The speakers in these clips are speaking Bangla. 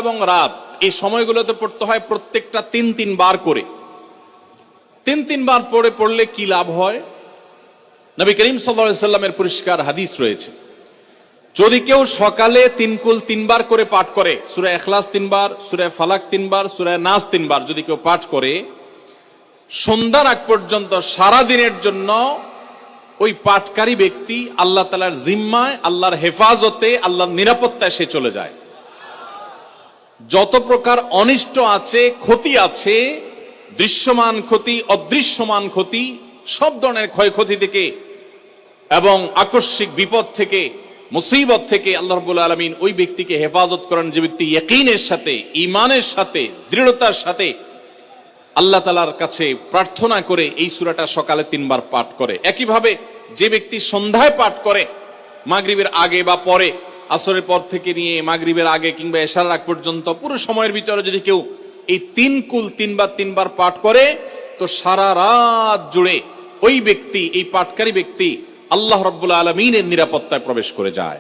এবং রাত এই সময়গুলোতে পড়তে হয় প্রত্যেকটা তিন বার করে। তিন বার পড়লে কি লাভ হয়? নবী করিম সাল্লাল্লাহু আলাইহি সাল্লামের পরিষ্কার হাদিস রয়েছে, যদি কেউ সকালে তিনকুল 3 বার করে পাঠ করে, সূরা ইখলাস 3 বার, সূরা ফালাক 3 বার, সূরা নাস 3 বার যদি কেউ পাঠ করে, সন্ধ্যার আগ পর্যন্ত সারা দিনের জন্য ওই পাঠকারী ব্যক্তি আল্লাহ তাআলার জিম্মায়, আল্লাহর হেফাজতে, আল্লাহর নিরাপত্তায় সে চলে যায়। যত প্রকার অনিষ্ট আছে, ক্ষতি আছে, দৃশ্যমান ক্ষতি, অদৃশ্যমান ক্ষতি, সব ধরনের ক্ষয়ক্ষতি থেকে এবং আকস্মিক বিপদ থেকে, মুসিবত থেকে আল্লাহ রাব্বুল আলামিন ওই ব্যক্তিকে হেফাজত করেন, যে ব্যক্তি ইয়াকিনের সাথে, ঈমানের সাথে, দৃঢ়তার সাথে আল্লাহ তাআলার কাছে প্রার্থনা করে এই সূরাটা সকালে 3 বার পাঠ করে। একইভাবে যে ব্যক্তি সন্ধ্যায় পাঠ করে, মাগরিবের আগে বা পরে, আসরের পর থেকে নিয়ে মাগরিবের আগে কিংবা এশার আগ পর্যন্ত পুরো সময়ের ভিতরে যদি কেউ এই 3 বার পাঠ করে, তো সারা রাত জুড়ে ওই ব্যক্তি, এই পাঠকারী ব্যক্তি আল্লাহ রাব্বুল আলামিনের নিরাপত্তায় প্রবেশ করে যায়।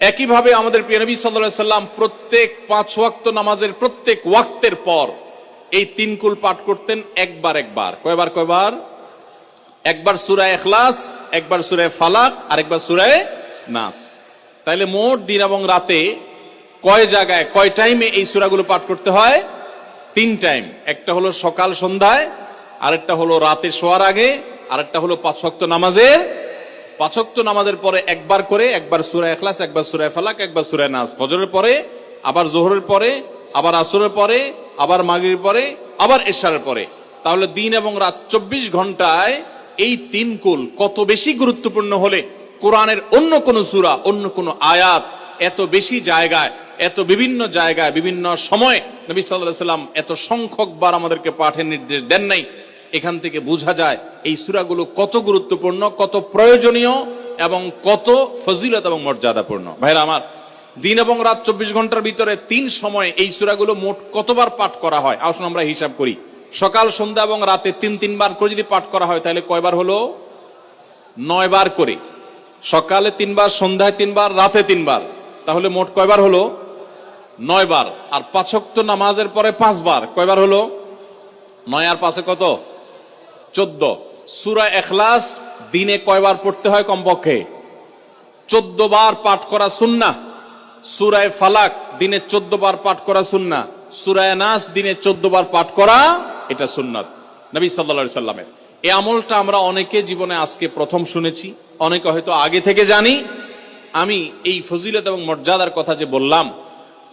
একইভাবে আমাদের প্রিয় নবী সাল্লাল্লাহু আলাইহি সাল্লাম প্রত্যেক 5 ওয়াক্ত নামাজের প্রত্যেক ওয়াক্তের পর এই 3 কুল পাঠ করতেন একবার। কয়বার? একবার সূরা ইখলাস, একবার সূরা ফালাক, আর একবার সূরা নাস। তাইলে মোট দিন এবং রাতে কয় জায়গায়, কয় টাইমে এই সূরাগুলো পাঠ করতে হয়? 3 টাইম। একটা হলো সকাল সন্ধ্যায়, আরেকটা হলো রাতে শোয়ার আগে, আরেকটা হলো 5 ওয়াক্ত নামাজের, 5 ওয়াক্ত নামাজের পরে একবার করে, একবার সূরা ইখলাস, একবার সূরা ফালাক, একবার সূরা নাস। ফজরের পরে, আবার যোহরের পরে, আবার আসরের পরে, আবার মাগরিবের পরে, আবার এশারের পরে। তাহলে দিন এবং রাত 24 ঘন্টায় এই 3 কুল কত বেশি গুরুত্বপূর্ণ হলে কোরআনের অন্য কোন সূরা, অন্য কোন আয়াত এত বেশি জায়গায়, এত বিভিন্ন জায়গায়, বিভিন্ন সময় নবী সাল্লাল্লাহু আলাইহি সাল্লাম এত সংখ্যক বার আমাদেরকে পাঠের নির্দেশ দেন নাই। এখান থেকে বোঝা যায় এই সূরাগুলো কত গুরুত্বপূর্ণ, কত প্রয়োজনীয় এবং কত ফজিলত এবং মর্যাদাপূর্ণ। ভাইরা আমার, দিন এবং রাত 24 ঘন্টার ভিতরে 3 সময় এই সূরাগুলো মোট কতবার পাঠ করা হয়? আসুন আমরা হিসাব করি। সকাল, সন্ধ্যা এবং রাতে 3 বার করে যদি পাঠ করা হয়, তাহলে কয়বার হলো? 9 বার করে। সকালে 3 বার, সন্ধ্যায় 3 বার, রাতে 3 বার, তাহলে মোট কয়বার হলো? 9 বার। আর 5 ওয়াক্ত নামাজের পরে 5 বার, কয়বার হলো? 9 আর 5 কত? 14। সূরা ইখলাস দিনে কয়বার পড়তে হয়? কমপক্ষে 14 বার পাঠ করা সুন্নাহ। সূরা ফালাক দিনে 14 বার পাঠ করা সুন্নাহ। সূরা নাস দিনে 14 বার পাঠ করা, এটা সুন্নাত নবী সাল্লাল্লাহু আলাইহি সাল্লামের। এই আমলটা আমরা অনেকে জীবনে আজকে প্রথম শুনেছি, অনেকে হয়তো আগে থেকে জানি। আমি এই ফজিলত এবং মর্যাদার কথা যে বললাম,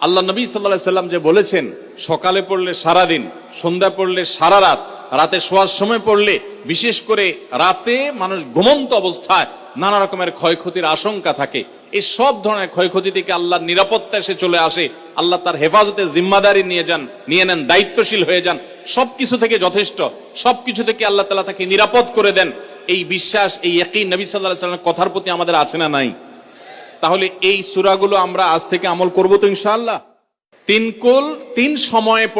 আল্লাহ নবী সাল্লাল্লাহু আলাইহি সাল্লাম যে বলেছেন সকালে পড়লে সারা দিন, সন্ধ্যা পড়লে সারা রাত, রাতে শোয়ার সময় পড়লে, বিশেষ করে রাতে মানুষ ঘুমন্ত অবস্থায় নানা রকমের ক্ষয়ক্ষতির আশঙ্কা থাকে, এই সব ধরনের ক্ষয়ক্ষতি থেকে আল্লাহর নিরাপত্তা এসে চলে আসে। আল্লাহ তার হেফাজতে জিম্মাদারি নিয়ে নেন, দায়িত্বশীল হয়ে যান, সবকিছু থেকে যথেষ্ট, সবকিছু থেকে আল্লাহ তাআলা তাকে নিরাপদ করে দেন। এই বিশ্বাস, এই ইয়াকিন নবী সাল্লাল্লাহু আলাইহি সাল্লামের কথার প্রতি আমাদের আছে না নাই? তাহলে এই সূরাগুলো আমরা আজ থেকে আমল করব তো ইনশাআল্লাহ। 3 কুল 3 সময়ে